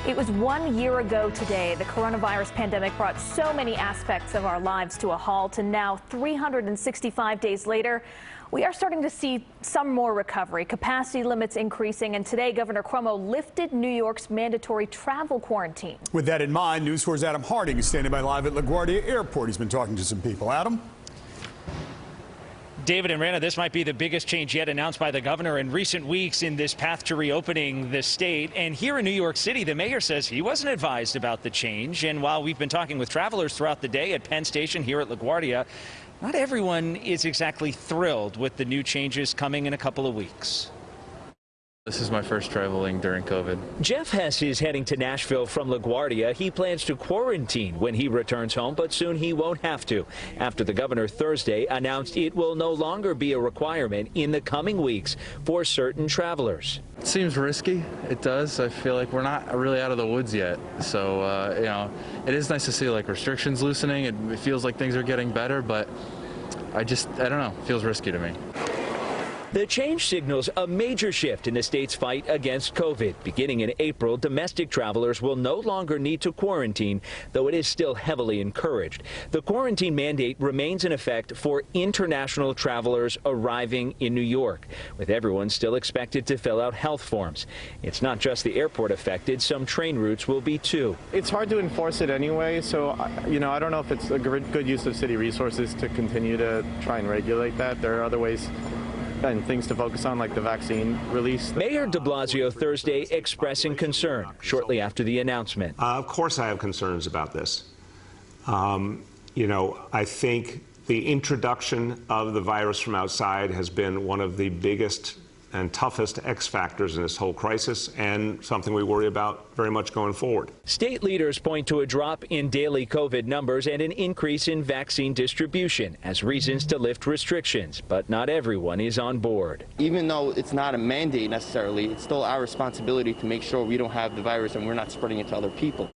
It was 1 year ago today. The coronavirus pandemic brought so many aspects of our lives to a halt, and now 365 days later, we are starting to see some more recovery, capacity limits increasing, and today Governor Cuomo lifted New York's mandatory travel quarantine. With that in mind, News 4's Adam Harding is standing by live at LaGuardia Airport. He's been talking to some people. Adam? David and Rana, this might be the biggest change yet announced by the governor in recent weeks in this path to reopening the state. And here in New York City, the mayor says he wasn't advised about the change. And while we've been talking with travelers throughout the day at Penn Station here at LaGuardia, not everyone is exactly thrilled with the new changes coming in a couple of weeks. This is my first traveling during COVID. Jeff Hess is heading to Nashville from LaGuardia. He plans to quarantine when he returns home, but soon he won't have to, after the governor Thursday announced it will no longer be a requirement in the coming weeks for certain travelers. It seems risky. It does. I feel like we're not really out of the woods yet. So, you know, it is nice to see like restrictions loosening. It feels like things are getting better, but I don't know. It feels risky to me. The change signals a major shift in the state's fight against COVID. Beginning in April, domestic travelers will no longer need to quarantine, though it is still heavily encouraged. The quarantine mandate remains in effect for international travelers arriving in New York, with everyone still expected to fill out health forms. It's not just the airport affected. Some train routes will be too. It's hard to enforce it anyway, so, you know, I don't know if it's a good use of city resources to continue to try and regulate that. There are other ways and things to focus on, like the vaccine release. Mayor de Blasio Thursday expressing concern shortly after the announcement. Of course I have concerns about this. You know, I think the introduction of the virus from outside has been one of the biggest and toughest X factors in this whole crisis, and something we worry about very much going forward. State leaders point to a drop in daily COVID numbers and an increase in vaccine distribution as reasons to lift restrictions, but not everyone is on board. Even though it's not a mandate necessarily, it's still our responsibility to make sure we don't have the virus and we're not spreading it to other people.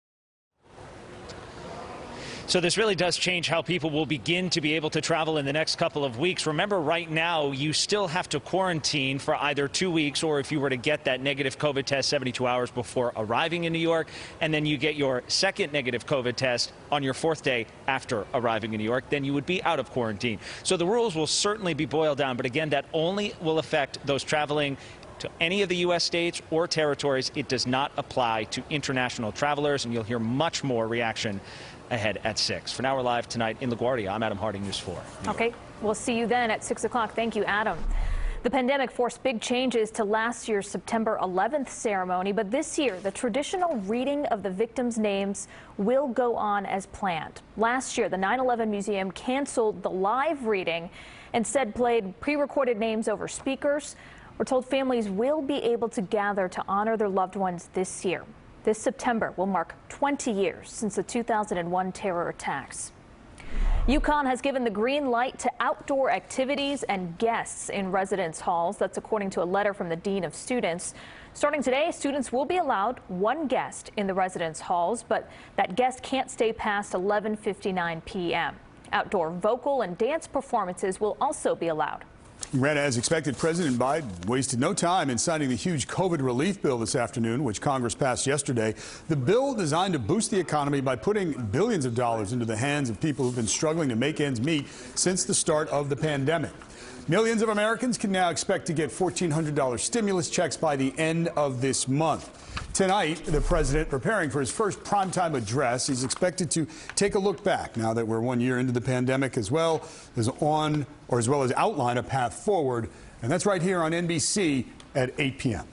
So this really does change how people will begin to be able to travel in the next couple of weeks. Remember, right now, you still have to quarantine for either 2 weeks, or if you were to get that negative COVID test 72 hours before arriving in New York, and then you get your second negative COVID test on your 4th day after arriving in New York, then you would be out of quarantine. So the rules will certainly be boiled down, but again, that only will affect those traveling to any of the U.S. states or territories. It does not apply to international travelers, and you'll hear much more reaction ahead at 6. For now, we're live tonight in LaGuardia. I'm Adam Harding, News 4. Okay, we'll see you then at 6 o'clock. Thank you, Adam. The pandemic forced big changes to last year's September 11th ceremony, but this year, the traditional reading of the victims' names will go on as planned. Last year, the 9/11 Museum canceled the live reading, instead played pre-recorded names over speakers. We're told families will be able to gather to honor their loved ones this year. This September will mark 20 years since the 2001 terror attacks. UConn has given the green light to outdoor activities and guests in residence halls. That's according to a letter from the Dean of Students. Starting today, students will be allowed one guest in the residence halls, but that guest can't stay past 11:59 p.m. Outdoor vocal and dance performances will also be allowed. Rana, as expected, President Biden wasted no time in signing the huge COVID relief bill this afternoon, which Congress passed yesterday. The bill designed to boost the economy by putting billions of dollars into the hands of people who've been struggling to make ends meet since the start of the pandemic. Millions of Americans can now expect to get $1,400 stimulus checks by the end of this month. Tonight, the president preparing for his first primetime address. He's expected to take a look back now that we're 1 year into the pandemic, as well as outline a path forward. And that's right here on NBC at 8 p.m.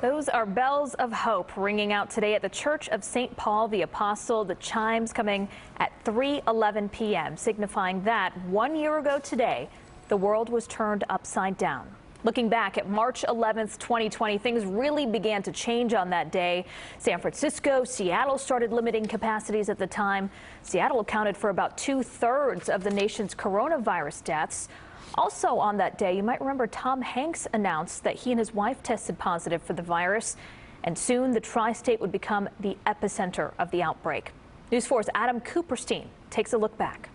Those are bells of hope ringing out today at the Church of St. Paul the Apostle. The chimes coming at 3:11 p.m., signifying that 1 year ago today, the world was turned upside down. Looking back at March 11th, 2020, things really began to change on that day. San Francisco, Seattle started limiting capacities at the time. Seattle accounted for about 2/3 of the nation's coronavirus deaths. Also on that day, you might remember Tom Hanks announced that he and his wife tested positive for the virus, and soon the tri-state would become the epicenter of the outbreak. News 4's Adam Cooperstein takes a look back.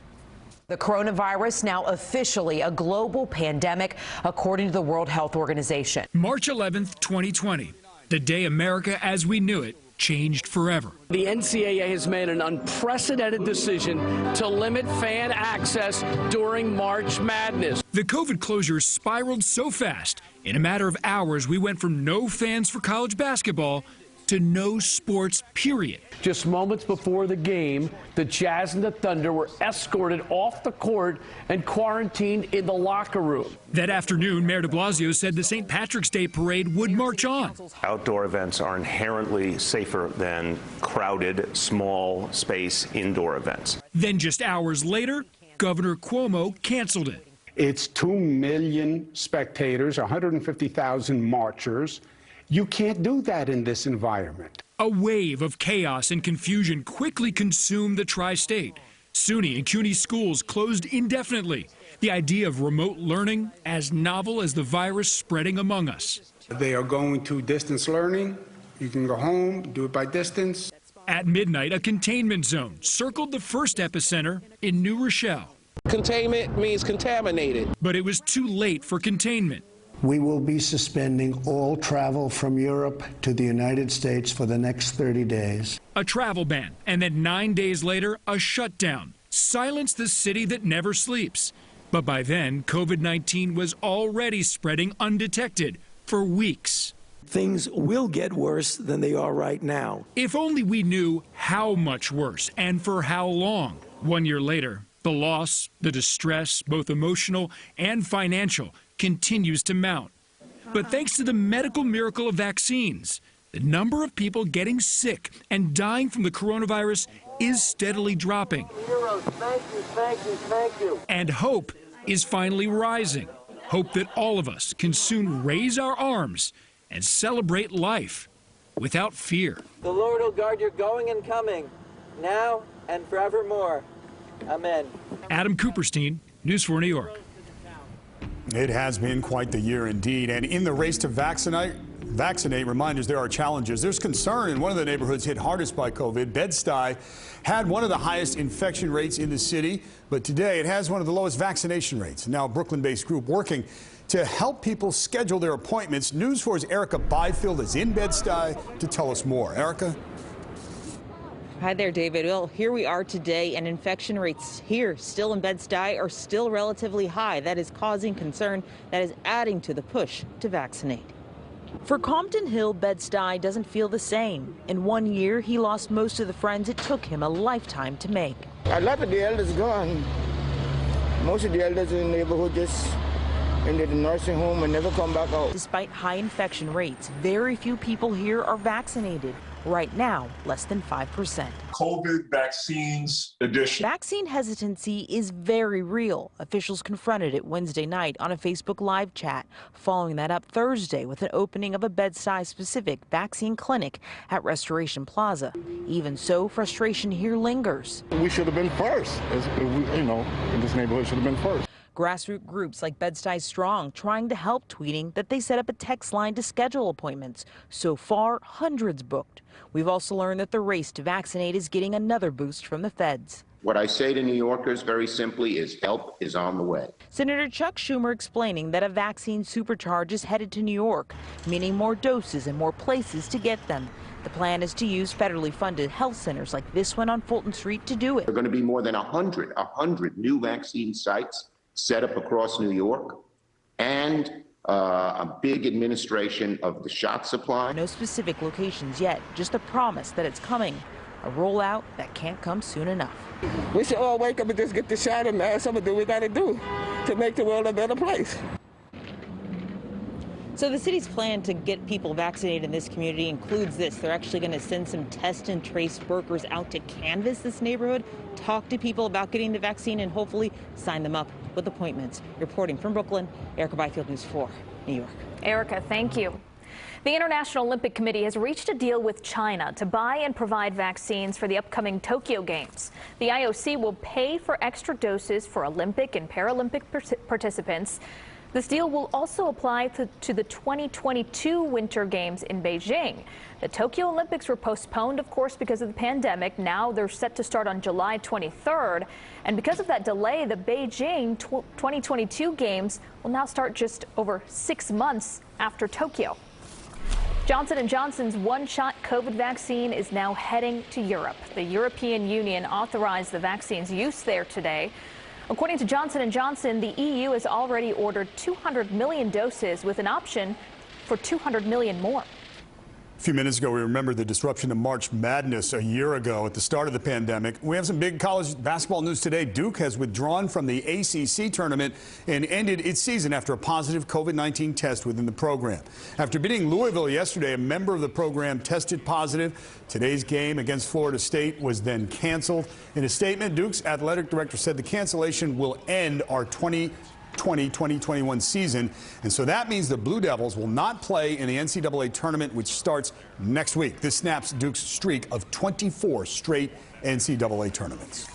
The coronavirus now officially a global pandemic, according to the World Health Organization. March 11th, 2020, the day America as we knew it changed forever. The NCAA has made an unprecedented decision to limit fan access during March Madness. The COVID closures spiraled so fast. In a matter of hours, we went from no fans for college basketball to no sports, period. Just moments before the game, the Jazz and the Thunder were escorted off the court and quarantined in the locker room. That afternoon, Mayor de Blasio said the St. Patrick's Day parade would march on. Outdoor events are inherently safer than crowded, small space indoor events. Then just hours later, Governor Cuomo canceled it. It's 2 million spectators, 150,000 marchers. You can't do that in this environment. A wave of chaos and confusion quickly consumed the tri-state. SUNY and CUNY schools closed indefinitely. The idea of remote learning as novel as the virus spreading among us. They are going to distance learning. You can go home, do it by distance. At midnight, a containment zone circled the first epicenter in New Rochelle. Containment means contaminated. But it was too late for containment. We will be suspending all travel from Europe to the United States for the next 30 days. A travel ban, and then 9 days later, a shutdown. Silenced the city that never sleeps. But by then, COVID-19 was already spreading undetected for weeks. Things will get worse than they are right now. If only we knew how much worse and for how long. 1 year later, the loss, the distress, both emotional and financial, continues to mount. But thanks to the medical miracle of vaccines, the number of people getting sick and dying from the coronavirus is steadily dropping. And hope is finally rising. Hope that all of us can soon raise our arms and celebrate life without fear. The Lord will guard your going and coming, now and forevermore. Amen. Adam Cooperstein, News 4 New York. It has been quite the year indeed. And in the race to vaccinate, reminders there are challenges. There's concern in one of the neighborhoods hit hardest by COVID. Bed-Stuy had one of the highest infection rates in the city, but today it has one of the lowest vaccination rates. Now a Brooklyn-based group working to help people schedule their appointments. News 4's Erica Byfield is in Bed-Stuy to tell us more. Erica? Hi there, David. Well, here we are today, and infection rates here still in Bed-Stuy are still relatively high. That is causing concern. That is adding to the push to vaccinate. For Compton Hill, Bed-Stuy doesn't feel the same. In 1 year, he lost most of the friends it took him a lifetime to make. A lot of the elders gone. Most of the elders in the neighborhood just into the nursing home and never come back out. Despite high infection rates, very few people here are vaccinated. Right now, less than 5%. COVID vaccines edition. Vaccine hesitancy is very real. Officials confronted it Wednesday night on a Facebook Live chat, following that up Thursday with an opening of a Bed-Stuy-specific vaccine clinic at Restoration Plaza. Even so, frustration here lingers. We should have been first. In this neighborhood should have been first. Grassroots groups like Bed-Stuy Strong trying to help, tweeting that they set up a text line to schedule appointments. So far, hundreds booked. We've also learned that the race to vaccinate is getting another boost from the feds. What I say to New Yorkers very simply is help is on the way. Senator Chuck Schumer explaining that a vaccine supercharge is headed to New York, meaning more doses and more places to get them. The plan is to use federally funded health centers like this one on Fulton Street to do it. There are going to be more than 100 new vaccine sites set up across New York, and a big administration of the shot supply. No specific locations yet, just a promise that it's coming. A rollout that can't come soon enough. We should all wake up and just get the shot and some of what we got to do to make the world a better place. So the city's plan to get people vaccinated in this community includes this. They're actually going to send some test and trace workers out to canvass this neighborhood, talk to people about getting the vaccine, and hopefully sign them up with appointments. Reporting from Brooklyn, Erica Byfield, News 4, New York. Erica, thank you. The International Olympic Committee has reached a deal with China to buy and provide vaccines for the upcoming Tokyo Games. The IOC will pay for extra doses for Olympic and Paralympic participants. This deal will also apply to the 2022 Winter Games in Beijing. The Tokyo Olympics were postponed, of course, because of the pandemic. Now they're set to start on July 23rd. And because of that delay, the Beijing 2022 Games will now start just over 6 months after Tokyo. Johnson & Johnson's one-shot COVID vaccine is now heading to Europe. The European Union authorized the vaccine's use there today. According to Johnson & Johnson, the EU has already ordered 200 million doses with an option for 200 million more. A few minutes ago, we remembered the disruption to March Madness a year ago at the start of the pandemic. We have some big college basketball news today. Duke has withdrawn from the ACC tournament and ended its season after a positive COVID-19 test within the program. After beating Louisville yesterday, a member of the program tested positive. Today's game against Florida State was then canceled. In a statement, Duke's athletic director said the cancellation will end our 2020-2021 season, and so that means the Blue Devils will not play in the NCAA tournament, which starts next week. This snaps Duke's streak of 24 straight NCAA tournaments.